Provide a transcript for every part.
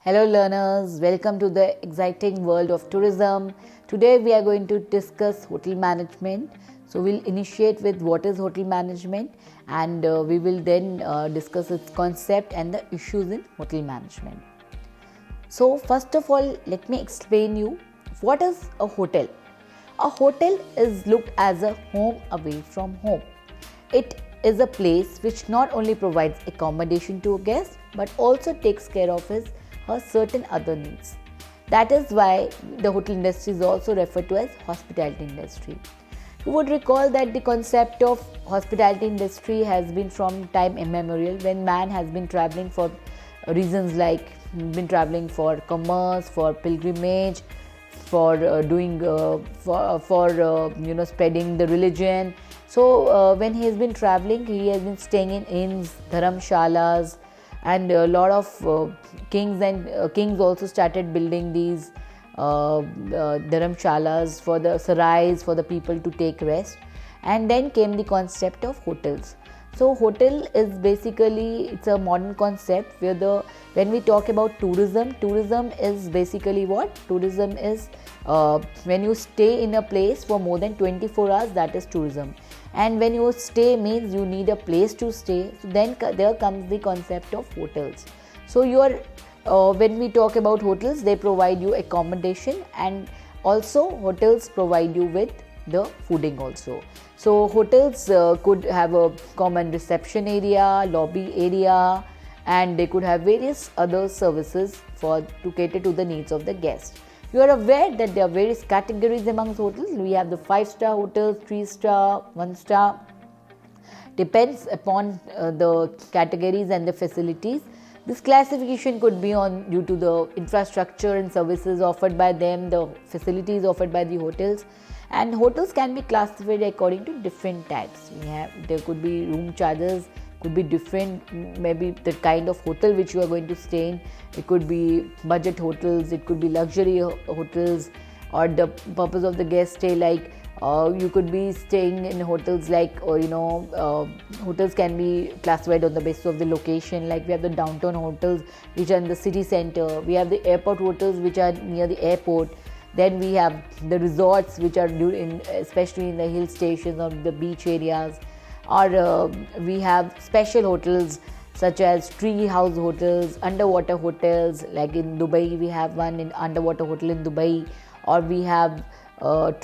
Hello learners, welcome to the exciting world of tourism. Today we are going to discuss hotel management. So we'll initiate with what is hotel management and we will then discuss its concept and the issues in hotel management. So first of all, let me explain you what is a hotel. A hotel is looked as a home away from home. It is a place which not only provides accommodation to a guest but also takes care of his or certain other needs. That is why the hotel industry is also referred to as hospitality industry. You would recall that the concept of hospitality industry has been from time immemorial when man has been traveling for reasons like been traveling for commerce, for pilgrimage, for spreading the religion. So when he has been traveling, he has been staying in inns, dharamshalas, and a lot of kings also started building these dharamshalas for the sarais for the people to take rest, and then came the concept of hotels. So hotel is basically, it's a modern concept where when we talk about tourism is basically what? Tourism is when you stay in a place for more than 24 hours, that is tourism. And when you stay means you need a place to stay. So then there comes the concept of hotels. So when we talk about hotels, they provide you accommodation, and also hotels provide you with the fooding also. So hotels could have a common reception area, lobby area, and they could have various other services to cater to the needs of the guests. You are aware that there are various categories amongst hotels. We have the 5-star hotels, 3-star, 1-star. Depends upon the categories and the facilities. This classification could be due to the infrastructure and services offered by them, the facilities offered by the hotels. And hotels can be classified according to different types. There could be room charges, could be different, maybe the kind of hotel which you are going to stay in. It could be budget hotels, it could be luxury hotels, or the purpose of the guest stay, like you could be staying in hotels like hotels can be classified on the basis of the location. Like we have the downtown hotels which are in the city center, we have the airport hotels which are near the airport. Then we have the resorts which are especially in the hill stations or the beach areas, or we have special hotels such as tree house hotels, underwater hotels, like in Dubai we have one in underwater hotel in Dubai, or we have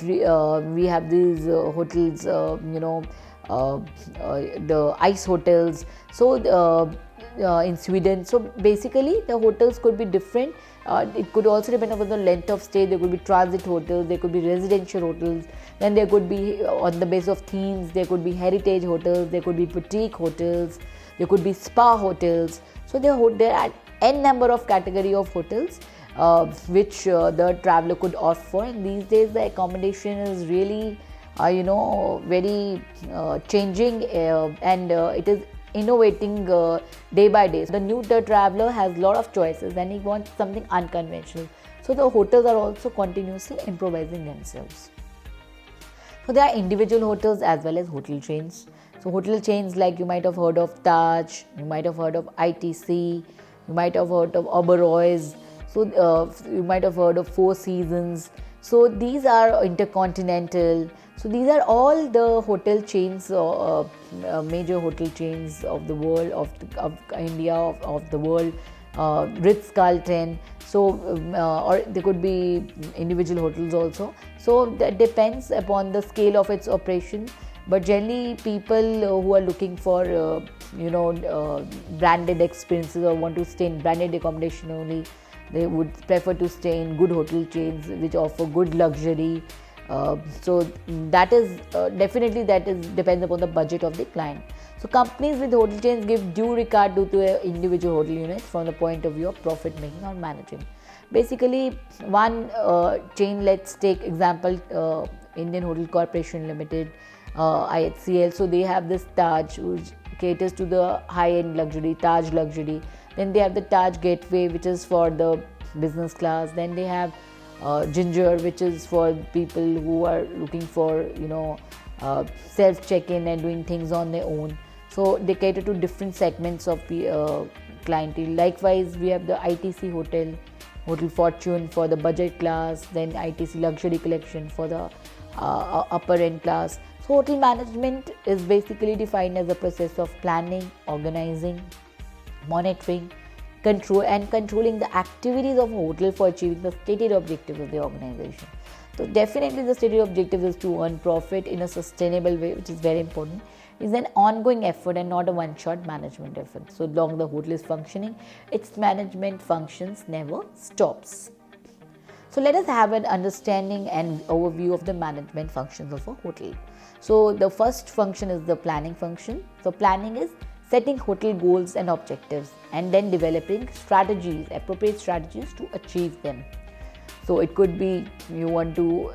these hotels, the ice hotels. So in Sweden. So basically the hotels could be different. It could also depend upon the length of stay. There could be transit hotels, there could be residential hotels, then there could be on the basis of themes, there could be heritage hotels, there could be boutique hotels, there could be spa hotels. So there are n number of category of hotels which the traveler could opt for. And these days the accommodation is really very changing, and it is innovating day by day. The traveler has a lot of choices and he wants something unconventional. So the hotels are also continuously improvising themselves. So there are individual hotels as well as hotel chains. So hotel chains, like you might have heard of Taj, you might have heard of ITC, you might have heard of Oberoi's, so you might have heard of Four Seasons. So these are Intercontinental. So these are all the hotel chains, major hotel chains of the world, of India, of the world, Ritz-Carlton. So or there could be individual hotels also. So that depends upon the scale of its operation. But generally people who are looking for branded experiences or want to stay in branded accommodation only, they would prefer to stay in good hotel chains which offer good luxury. So that is definitely depends upon the budget of the client. So companies with hotel chains give due regard to individual hotel units from the point of view of profit making or managing. Basically, one chain, let's take example Indian Hotel Corporation Limited, IHCL. So they have this Taj which caters to the high-end luxury, Taj luxury. Then they have the Taj Gateway, which is for the business class. Then they have Ginger, which is for people who are looking for self check-in and doing things on their own. So they cater to different segments of clientele. Likewise, we have the ITC hotel, Hotel Fortune for the budget class, then ITC Luxury Collection for the upper end class. So hotel management is basically defined as a process of planning, organizing, monitoring, controlling the activities of a hotel for achieving the stated objectives of the organization. So definitely the stated objective is to earn profit in a sustainable way, which is very important. It's an ongoing effort and not a one-shot management effort. So long the hotel is functioning, its management functions never stops. So let us have an understanding and overview of the management functions of a hotel. So the first function is the planning function. So planning is setting hotel goals and objectives and then developing strategies, appropriate strategies to achieve them. So it could be you want to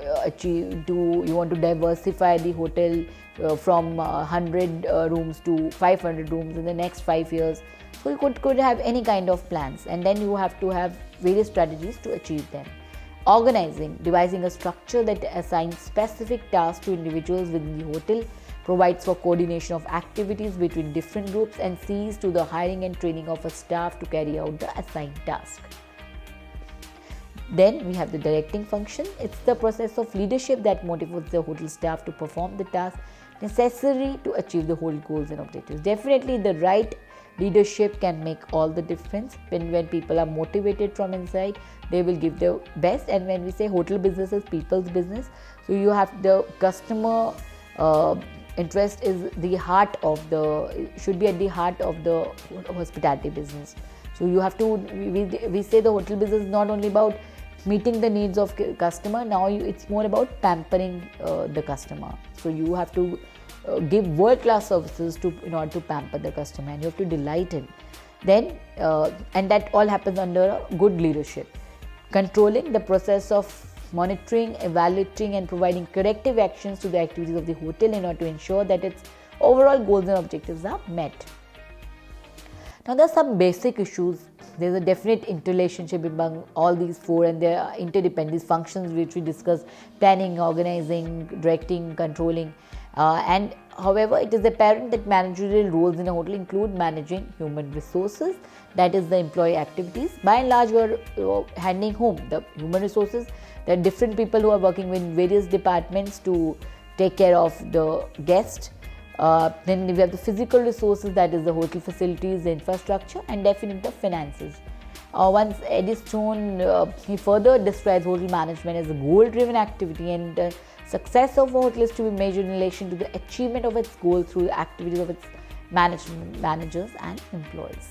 diversify the hotel from 100 rooms to 500 rooms in the next 5 years. So you could have any kind of plans, and then you have to have various strategies to achieve them. Organizing, devising a structure that assigns specific tasks to individuals within the hotel, provides for coordination of activities between different groups, and sees to the hiring and training of a staff to carry out the assigned task. Then we have the directing function. It's the process of leadership that motivates the hotel staff to perform the tasks necessary to achieve the whole goals and objectives. Definitely the right leadership can make all the difference. When people are motivated from inside, they will give their best. And when we say hotel business is people's business, so you have the customer interest is the heart of should be at the heart of the hospitality business. So you have to, we say the hotel business is not only about meeting the needs of customer, now it's more about pampering the customer. So you have to give world-class services in order to pamper the customer, and you have to delight him. Then and that all happens under a good leadership. Controlling, the process of monitoring, evaluating and providing corrective actions to the activities of the hotel in order to ensure that its overall goals and objectives are met. Now there are some basic issues. There is a definite interrelationship among all these four, and there are interdependent functions which we discussed: planning, organizing, directing, controlling. And however, it is apparent that managerial roles in a hotel include managing human resources, that is the employee activities. By and large, you are handing home the human resources. There are different people who are working in various departments to take care of the guest. Then we have the physical resources, that is the hotel facilities, the infrastructure, and definitely the finances. Once Eddystone, he further describes hotel management as a goal-driven activity, and the success of a hotel is to be measured in relation to the achievement of its goals through the activities of its managers and employees.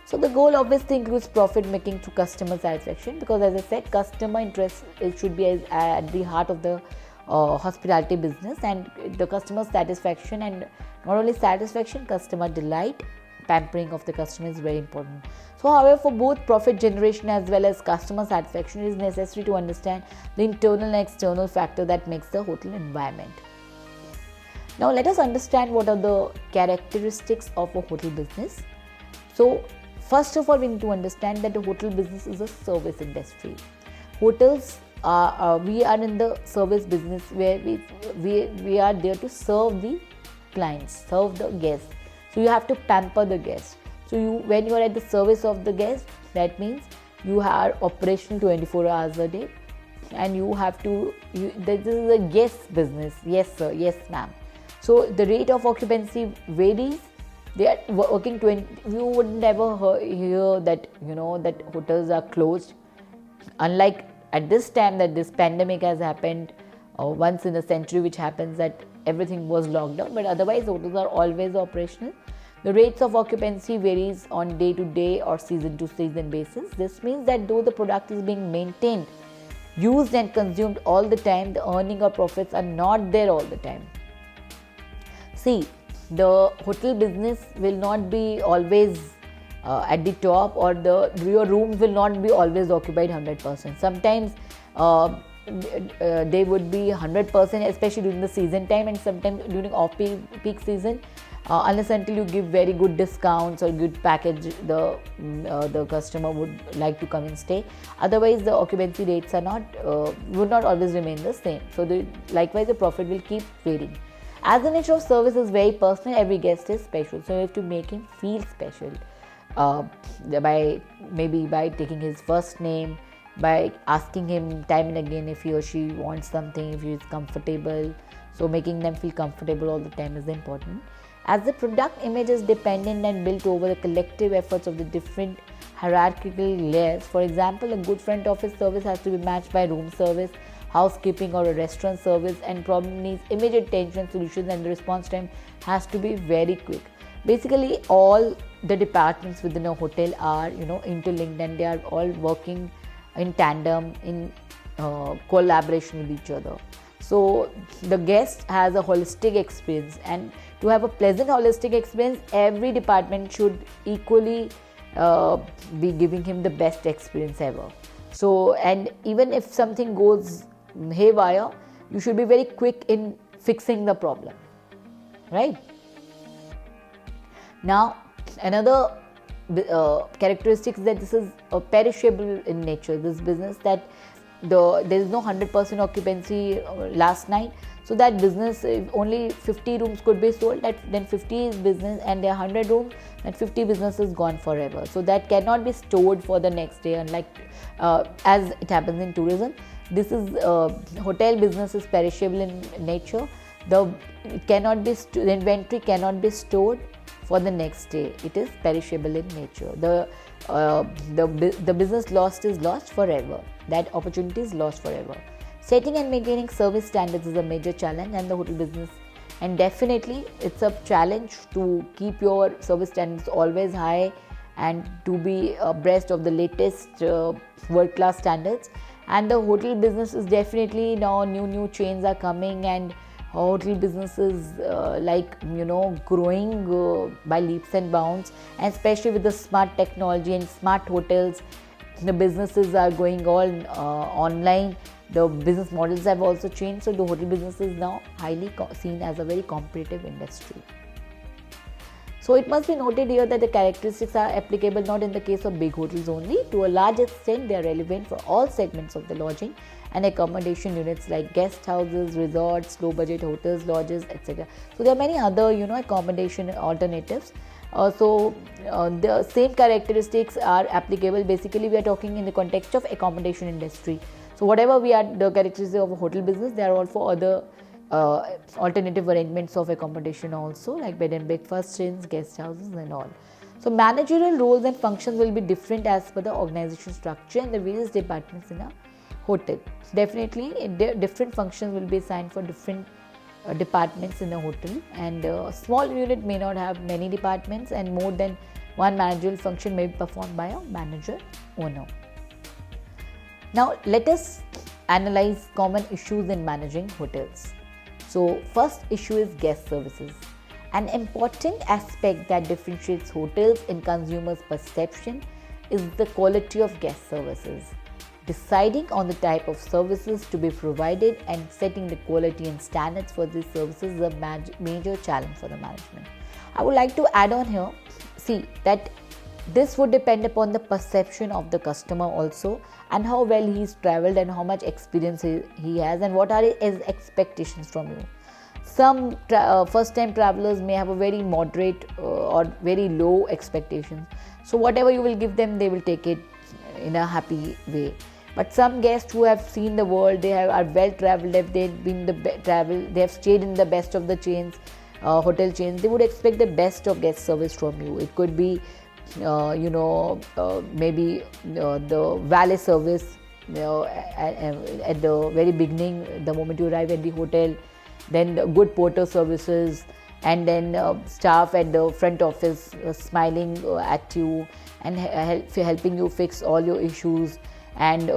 So the goal obviously includes profit making through customer satisfaction, because as I said, customer interest should be at the heart of the hospitality business, and the customer satisfaction, and not only satisfaction, customer delight, pampering of the customer is very important. So however, for both profit generation as well as customer satisfaction, it is necessary to understand the internal and external factor that makes the hotel environment. Now let us understand what are the characteristics of a hotel business. So first of all, we need to understand that the hotel business is a service industry. Hotels we are in the service business where we are there to serve the clients, serve the guests. So you have to pamper the guests. So when you are at the service of the guest, that means you are operational 24 hours a day, and you have to. This is a yes business. Yes sir, yes ma'am. So the rate of occupancy varies. They are working 20. You wouldn't ever hear that that hotels are closed. Unlike at this time that this pandemic has happened, once in a century, which happens that everything was locked down, but otherwise hotels are always operational. The rates of occupancy varies on day to day or season to season basis. This means that though the product is being maintained, used and consumed all the time, the earning or profits are not there all the time. See, the hotel business will not be always at the top, or your rooms will not be always occupied 100%. Sometimes they would be 100%, especially during the season time, and sometimes during off-peak season, unless until you give very good discounts or good package, the customer would like to come and stay. Otherwise, the occupancy rates are would not always remain the same. So likewise, the profit will keep varying. As the nature of service is very personal, every guest is special, so you have to make him feel special. uh, by maybe by taking his first name, by asking him time and again if he or she wants something, if he is comfortable. So making them feel comfortable all the time is important. As the product image is dependent and built over the collective efforts of the different hierarchical layers. For example, a good front office service has to be matched by room service, housekeeping, or a restaurant service, and problem needs immediate attention and solutions, and the response time has to be very quick. Basically, all the departments within a hotel are interlinked, and they are all working in tandem, in collaboration with each other. So the guest has a holistic experience, and to have a pleasant holistic experience, every department should equally be giving him the best experience ever. So, and even if something goes haywire, you should be very quick in fixing the problem, right? Now, another characteristic is that this is perishable in nature, this business, that there is no 100% occupancy last night. So that business, if only 50 rooms could be sold, then 50 is business, and there are 100 rooms, then 50 business is gone forever. So that cannot be stored for the next day, unlike as it happens in tourism. This is hotel business is perishable in nature. The inventory cannot be stored for the next day. It is perishable in nature. The business lost is lost forever. That opportunity is lost forever. Setting and maintaining service standards is a major challenge in the hotel business, and definitely it's a challenge to keep your service standards always high and to be abreast of the latest world-class standards. And the hotel business is definitely now new chains are coming, and hotel businesses growing by leaps and bounds, and especially with the smart technology and smart hotels, the businesses are going all online. The business models have also changed, so the hotel business is now highly seen as a very competitive industry. So it must be noted here that the characteristics are applicable not in the case of big hotels only. To a large extent, they are relevant for all segments of the lodging and accommodation units like guest houses, resorts, low budget hotels, lodges, etc. So there are many other accommodation alternatives. The same characteristics are applicable. Basically, we are talking in the context of accommodation industry. So whatever the characteristics of a hotel business, there are also other alternative arrangements of accommodation also, like bed and breakfast chains, guest houses and all. So managerial roles and functions will be different as per the organization structure and the various departments in a hotel. Definitely different functions will be assigned for different departments in a hotel, and a small unit may not have many departments, and more than one managerial function may be performed by a manager owner. Now let us analyze common issues in managing hotels. So first issue is guest services. An important aspect that differentiates hotels in consumers' perception is the quality of guest services. Deciding on the type of services to be provided and setting the quality and standards for these services is a major challenge for the management. I would like to add on here, that this would depend upon the perception of the customer also, and how well he's traveled and how much experience he has, and what are his expectations from you. Some first time travelers may have a very moderate or very low expectations. So whatever you will give them, they will take it in a happy way. But some guests who have seen the world, they are well traveled, they've been they have stayed in the best of the chains, hotel chains, they would expect the best of guest service from you. It could be maybe the valet service at the very beginning, the moment you arrive at the hotel, then the good porter services, and then staff at the front office smiling at you and helping you fix all your issues, and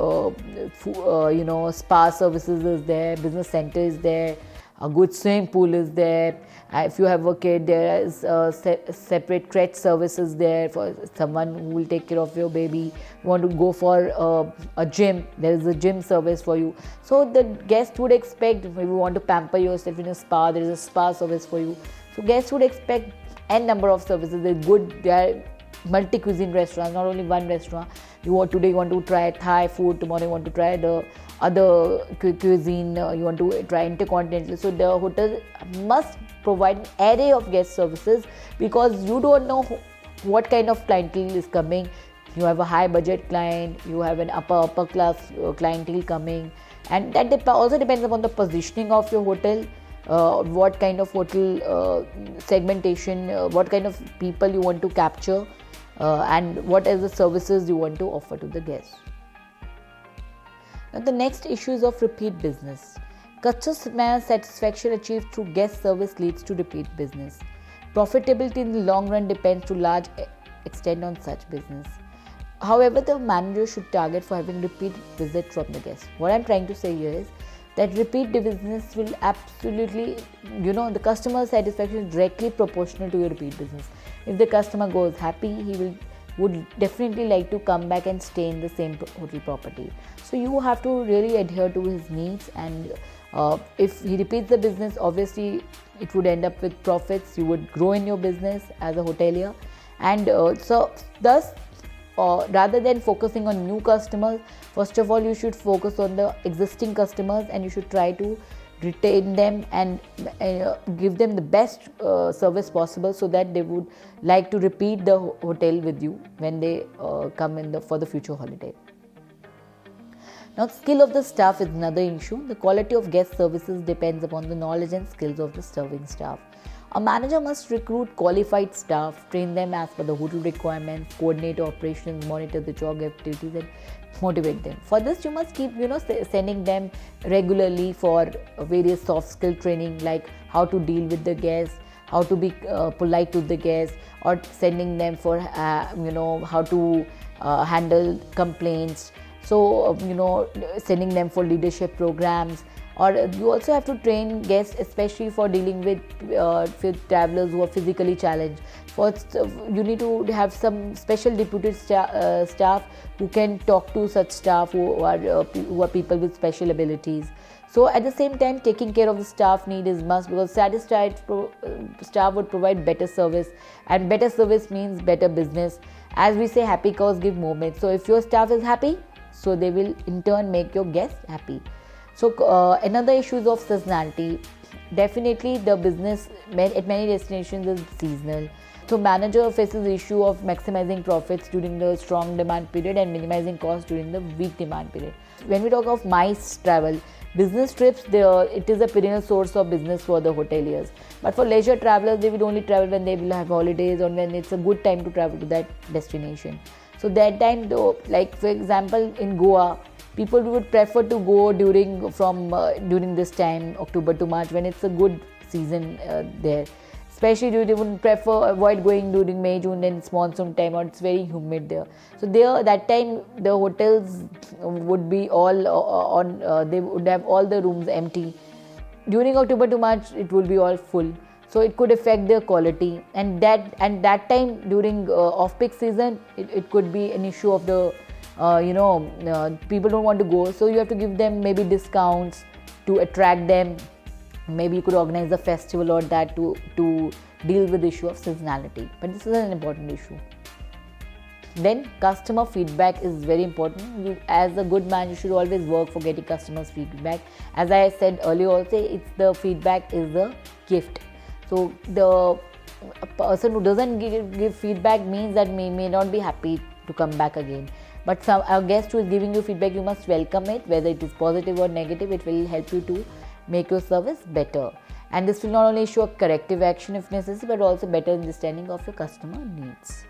spa services is there, business center is there, a good swimming pool is there. If you have a kid, there is separate crèche services there for someone who will take care of your baby. You want to go for a gym, there is a gym service for you. So the guest would expect, if you want to pamper yourself in a spa, there is a spa service for you. So guests would expect n number of services. There are multi-cuisine restaurants, not only one restaurant. Today you want to try Thai food, tomorrow you want to try the other cuisine, you want to try intercontinental. So the hotel must provide an array of guest services, because you don't know what kind of clientele is coming. You have a high budget client, you have an upper class clientele coming, and that also depends upon the positioning of your hotel, what kind of hotel segmentation, what kind of people you want to capture, and what are the services you want to offer to the guests. Now the next issue is of repeat business. Customer satisfaction achieved through guest service leads to repeat business. Profitability in the long run depends to large extent on such business. However, the manager should target for having repeat visit from the guests. What I'm trying to say here is that repeat business will absolutely, the customer satisfaction is directly proportional to your repeat business. If the customer goes happy, he would definitely like to come back and stay in the same hotel property. So you have to really adhere to his needs, and if he repeats the business, obviously it would end up with profits. You would grow in your business as a hotelier, and rather than focusing on new customers, first of all you should focus on the existing customers, and you should try to retain them and give them the best service possible, so that they would like to repeat the hotel with you when they come for the future holiday. Now, skill of the staff is another issue. The quality of guest services depends upon the knowledge and skills of the serving staff. A manager must recruit qualified staff, train them as per the hotel requirements, coordinate operations, monitor the job activities, and motivate them. For this, you must keep, sending them regularly for various soft skill training, like how to deal with the guests, how to be polite to the guests, or sending them for, how to handle complaints. So, sending them for leadership programs. Or you also have to train guests, especially for dealing with travelers who are physically challenged. You need to have some special deputed staff who can talk to such staff who are people with special abilities. So at the same time, taking care of the staff need is must, because satisfied staff would provide better service, and better service means better business. As we say, happy cows give moments. So if your staff is happy, so they will in turn make your guests happy. So another issue is of seasonality. Definitely the business at many destinations is seasonal. So manager faces the issue of maximizing profits during the strong demand period and minimizing costs during the weak demand period. When we talk of MICE travel, business trips, it is a perennial source of business for the hoteliers. But for leisure travelers, they will only travel when they will have holidays or when it's a good time to travel to that destination. So that time though, like for example in Goa, people would prefer to go during this time, October to March, when it's a good season there. Especially they would avoid going during May, June, then it's monsoon time or it's very humid there. So that time the hotels would be all on. They would have all the rooms empty. During October to March, it will be all full. So it could affect their quality, and that time during off-peak season, it could be an issue of the people don't want to go. So you have to give them maybe discounts to attract them. Maybe you could organize a festival or that to deal with the issue of seasonality. But this is an important issue. Then customer feedback is very important. As a good man, you should always work for getting customers' feedback. As I said earlier also, the feedback is a gift. So a person who doesn't give feedback means that may not be happy to come back again. But a guest who is giving you feedback, you must welcome it, whether it is positive or negative. It will help you to make your service better. And this will not only show corrective action if necessary, but also better understanding of your customer needs.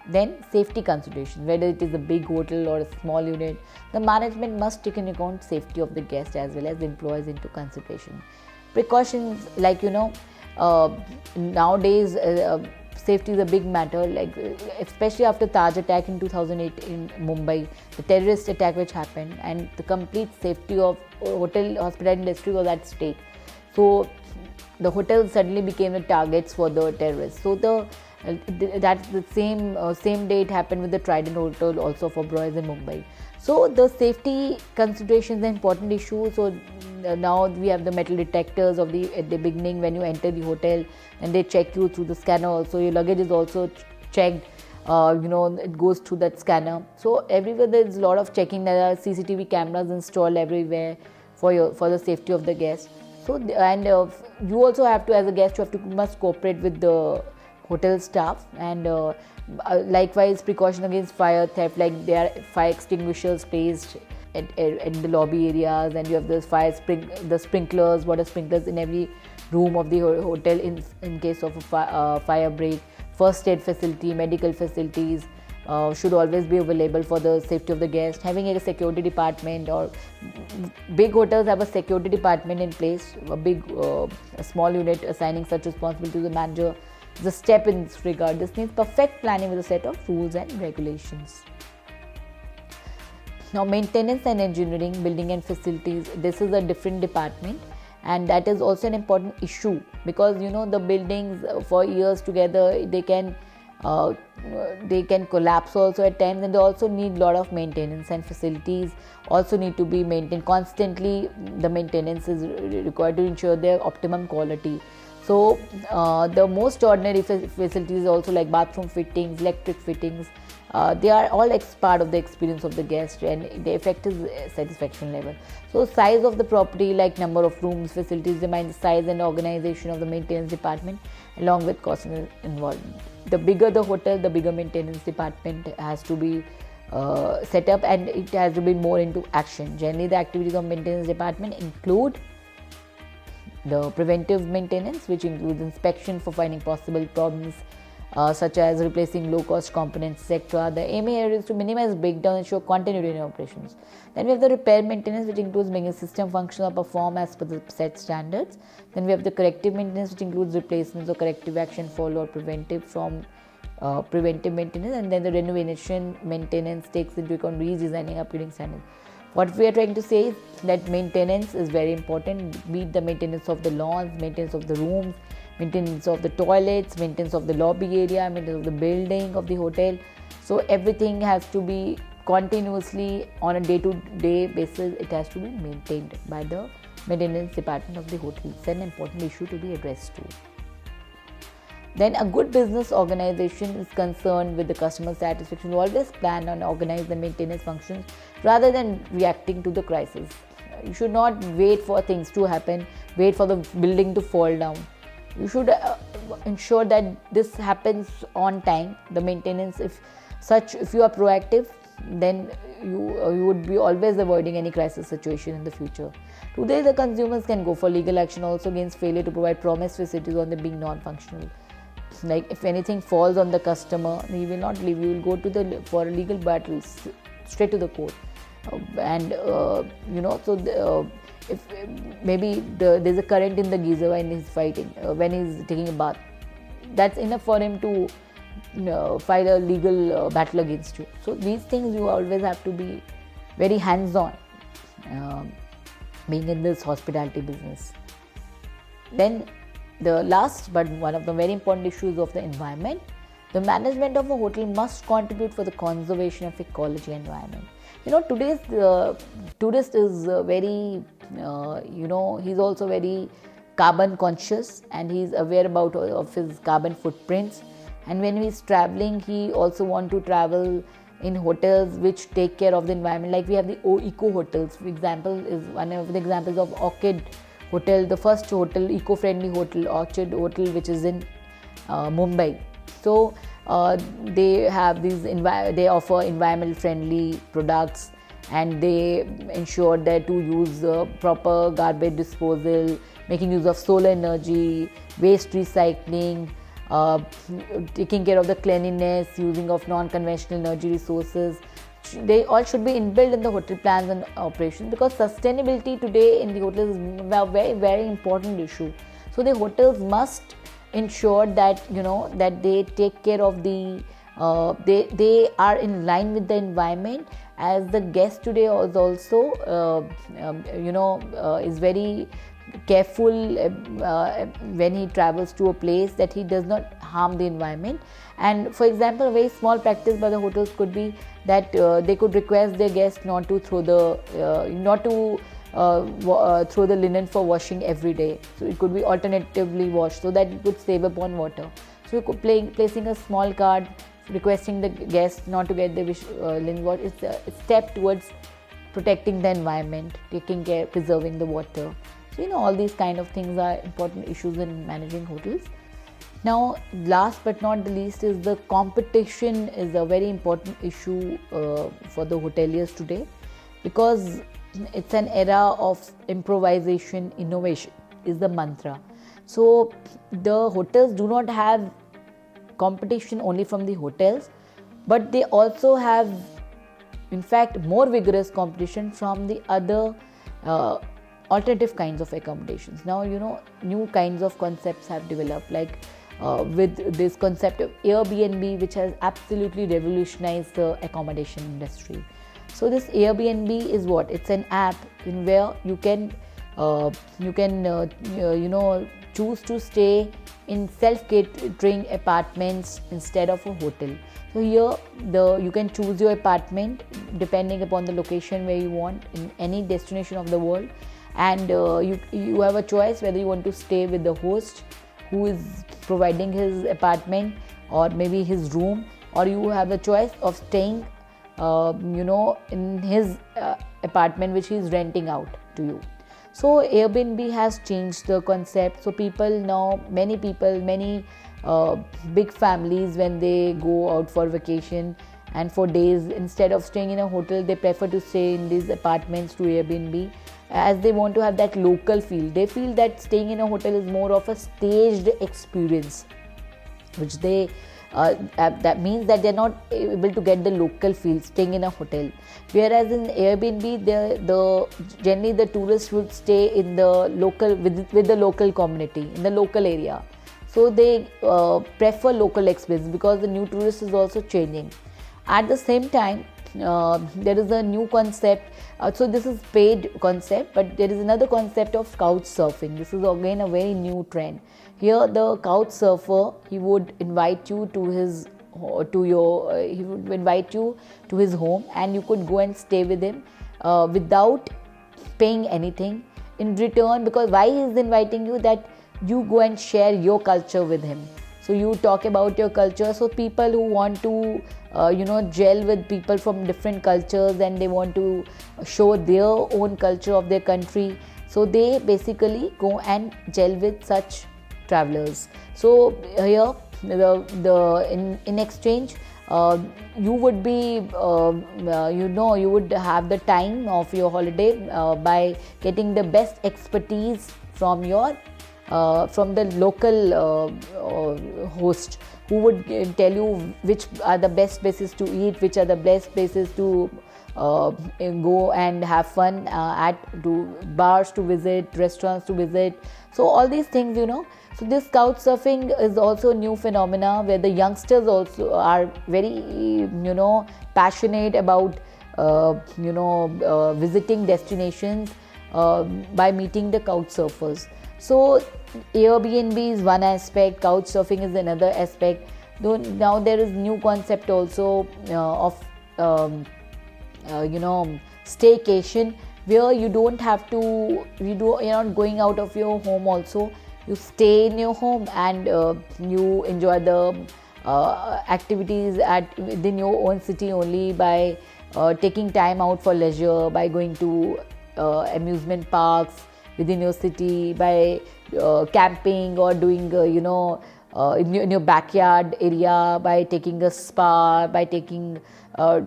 Then safety considerations, whether it is a big hotel or a small unit, the management must take into account safety of the guest as well as the employees into consideration. Precautions like nowadays safety is a big matter, like especially after Taj attack in 2008 in Mumbai, the terrorist attack which happened, and the complete safety of hotel hospitality industry was at stake. So the hotels suddenly became the targets for the terrorists. So that's the same day it happened with the Trident Hotel also for Broys in Mumbai. So the safety considerations is an important issue. So now we have the metal detectors at the beginning when you enter the hotel, and they check you through the scanner also. Your luggage is also checked. It goes through that scanner. So everywhere there is a lot of checking. There are CCTV cameras installed everywhere for the safety of the guests. So you also have to, as a guest, you must cooperate with the hotel staff, and likewise precaution against fire theft, like there are fire extinguishers placed at the lobby areas, and you have the the sprinklers, water sprinklers in every room of the hotel in case of a fire break. First aid facility, medical facilities should always be available for the safety of the guest. Having a security department, or big hotels have a security department in place, a small unit assigning such responsibility to the manager. The step in this regard. This needs perfect planning with a set of rules and regulations. Now, maintenance and engineering, building and facilities, this is a different department, and that is also an important issue, because the buildings for years together, they can collapse also at times, and they also need a lot of maintenance, and facilities also need to be maintained constantly. The maintenance is required to ensure their optimum quality. So the most ordinary facilities also, like bathroom fittings, electric fittings, they are all part of the experience of the guest, and the effect is satisfaction level. So size of the property, like number of rooms, facilities, determine the size and organization of the maintenance department along with cost involved. The bigger the hotel, the bigger maintenance department has to be set up, and it has to be more into action. Generally, the activities of maintenance department include the preventive maintenance, which includes inspection for finding possible problems, such as replacing low-cost components, etc. The aim here is to minimize breakdown and ensure continuity in operations. Then we have the repair maintenance, which includes making a system functional or perform as per the set standards. Then we have the corrective maintenance, which includes replacements or corrective action follow or preventive from preventive maintenance. And then the renovation maintenance takes into account redesigning, upgrading standards. What we are trying to say is that maintenance is very important, be it the maintenance of the lawns, maintenance of the rooms, maintenance of the toilets, maintenance of the lobby area, maintenance of the building of the hotel. So everything has to be continuously on a day-to-day basis, it has to be maintained by the maintenance department of the hotel. It's an important issue to be addressed to. Then a good business organization is concerned with the customer satisfaction. Always plan and organize the maintenance functions rather than reacting to the crisis. You should not wait for things to happen, wait for the building to fall down. You should ensure that this happens on time. The maintenance, if you are proactive, then you would be always avoiding any crisis situation in the future. Today, the consumers can go for legal action also against failure to provide promised facilities on them being non-functional. Like if anything falls on the customer, he will not leave. You will go for a legal battle straight to the court, if maybe there's a current in the geyser when he's fighting, when he's taking a bath, that's enough for him to file a legal battle against you. So these things you always have to be very hands-on, being in this hospitality business. Then the last but one of the very important issues of the environment, the management of a hotel must contribute for the conservation of ecology and environment. Today's tourist is very, he's also very carbon conscious, and he's aware of his carbon footprints. And when he's traveling, he also want to travel in hotels which take care of the environment. Like we have the eco hotels. For example, is one of the examples of Orchid Hotel, the first hotel, eco-friendly hotel, Orchid Hotel, which is in Mumbai. So they have they offer environmental friendly products, and they ensure that to use proper garbage disposal, making use of solar energy, waste recycling, taking care of the cleanliness, using of non-conventional energy resources. They all should be inbuilt in the hotel plans and operations, because sustainability today in the hotels is a very, very important issue. So the hotels must ensure that that they take care of the they are in line with the environment, as the guest today is also is very careful when he travels to a place, that he does not harm the environment. And for example, a very small practice by the hotels could be that they could request their guests not to throw the linen for washing every day. So it could be alternatively washed, so that it could save upon water. So you could placing a small card requesting the guests not to get the linen washed. It's a step towards protecting the environment, taking care, preserving the water. So all these kind of things are important issues in managing hotels. Now, last but not the least is the competition is a very important issue for the hoteliers today, because it's an era of improvisation, innovation is the mantra. So the hotels do not have competition only from the hotels, but they also have, in fact, more vigorous competition from the other uh, alternative kinds of accommodations. Now, new kinds of concepts have developed, like with this concept of Airbnb, which has absolutely revolutionized the accommodation industry. So this Airbnb is what? It's an app in where you can choose to stay in self-catering apartments instead of a hotel. So here you can choose your apartment depending upon the location where you want in any destination of the world, and you have a choice whether you want to stay with the host who is providing his apartment or maybe his room, or you have the choice of staying in his apartment which he is renting out to you. So Airbnb has changed the concept. So many big families, when they go out for vacation and for days, instead of staying in a hotel, they prefer to stay in these apartments to Airbnb, as they want to have that local feel. They feel that staying in a hotel is more of a staged experience, which that means that they're not able to get the local feel staying in a hotel. Whereas in Airbnb, generally the tourists would stay in the local with the local community in the local area. So they prefer local experience because the new tourist is also changing. At the same time, there is a new concept. So this is paid concept, but there is another concept of couch surfing. This is again a very new trend. Here, the couch surfer, he would invite you to his home, and you could go and stay with him without paying anything in return. Because why he is inviting you? That you go and share your culture with him. So you talk about your culture. So people who want to gel with people from different cultures, and they want to show their own culture of their country, so they basically go and gel with such travelers. So here in exchange, you would be you would have the time of your holiday by getting the best expertise from the local host, who would tell you which are the best places to eat, which are the best places to go and have fun to bars to visit, restaurants to visit. So all these things, So this couch surfing is also a new phenomena where the youngsters also are very, passionate about, visiting destinations by meeting the couch surfers. So Airbnb is one aspect, couch surfing is another aspect. Though now there is new concept also of staycation, where you're not going out of your home also. You stay in your home and you enjoy the activities within your own city only by taking time out for leisure, by going to amusement parks within your city, by camping or doing in your backyard area, by taking a spa, by taking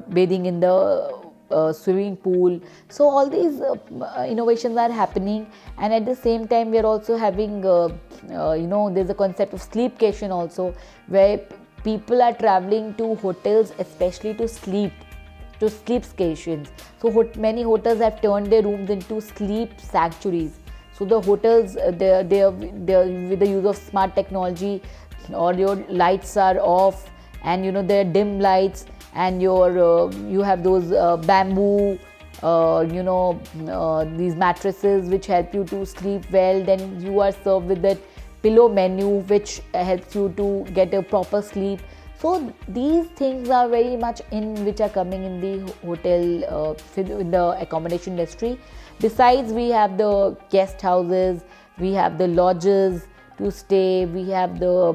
bathing in the swimming pool. So all these innovations are happening, and at the same time we are also having there's a concept of sleepcation also, where people are traveling to hotels especially to sleep stations. So many hotels have turned their rooms into sleep sanctuaries. So the hotels, they with the use of smart technology, or your lights are off, and there are dim lights, and you have those bamboo these mattresses which help you to sleep well. Then you are served with that pillow menu which helps you to get a proper sleep. So these things are very much which are coming in the hotel, in the accommodation industry. Besides, we have the guest houses, we have the lodges to stay, we have the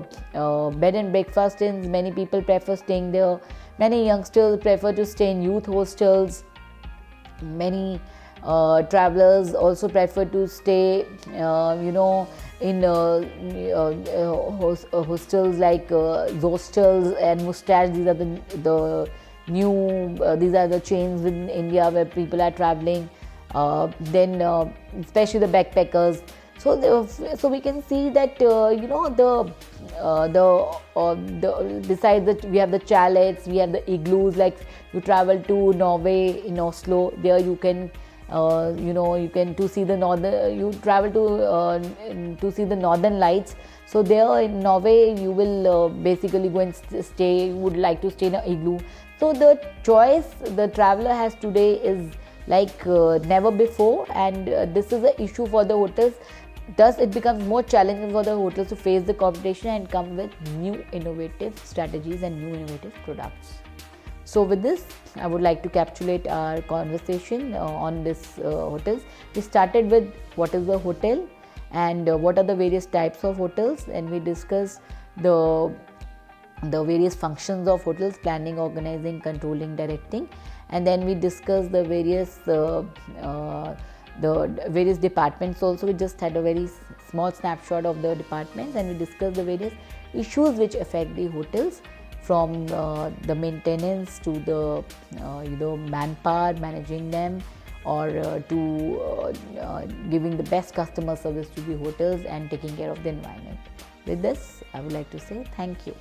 bed and breakfast inns. Many people prefer staying there. Many youngsters prefer to stay in youth hostels. Many Travelers also prefer to stay, in hostels like Zostels and Mustache. These are the new these are the chains in India where people are traveling. Then especially the backpackers. So we can see that the besides that we have the chalets, we have the igloos. Like you travel to Norway in Oslo, there you can you can to see the northern. You travel to see the northern lights. So there in Norway, you will basically go and stay. You would like to stay in an igloo. So the choice the traveler has today is like never before, and this is an issue for the hotels. Thus, it becomes more challenging for the hotels to face the competition and come with new innovative strategies and new innovative products. So, with this, I would like to capsulate our conversation on this hotels. We started with what is the hotel and what are the various types of hotels, and we discussed the various functions of hotels: planning, organizing, controlling, directing. And then we discussed the various departments also. We just had a very small snapshot of the departments, and we discussed the various issues which affect the hotels, from the maintenance to the manpower, managing them, or to giving the best customer service to the hotels and taking care of the environment. With this, I would like to say thank you.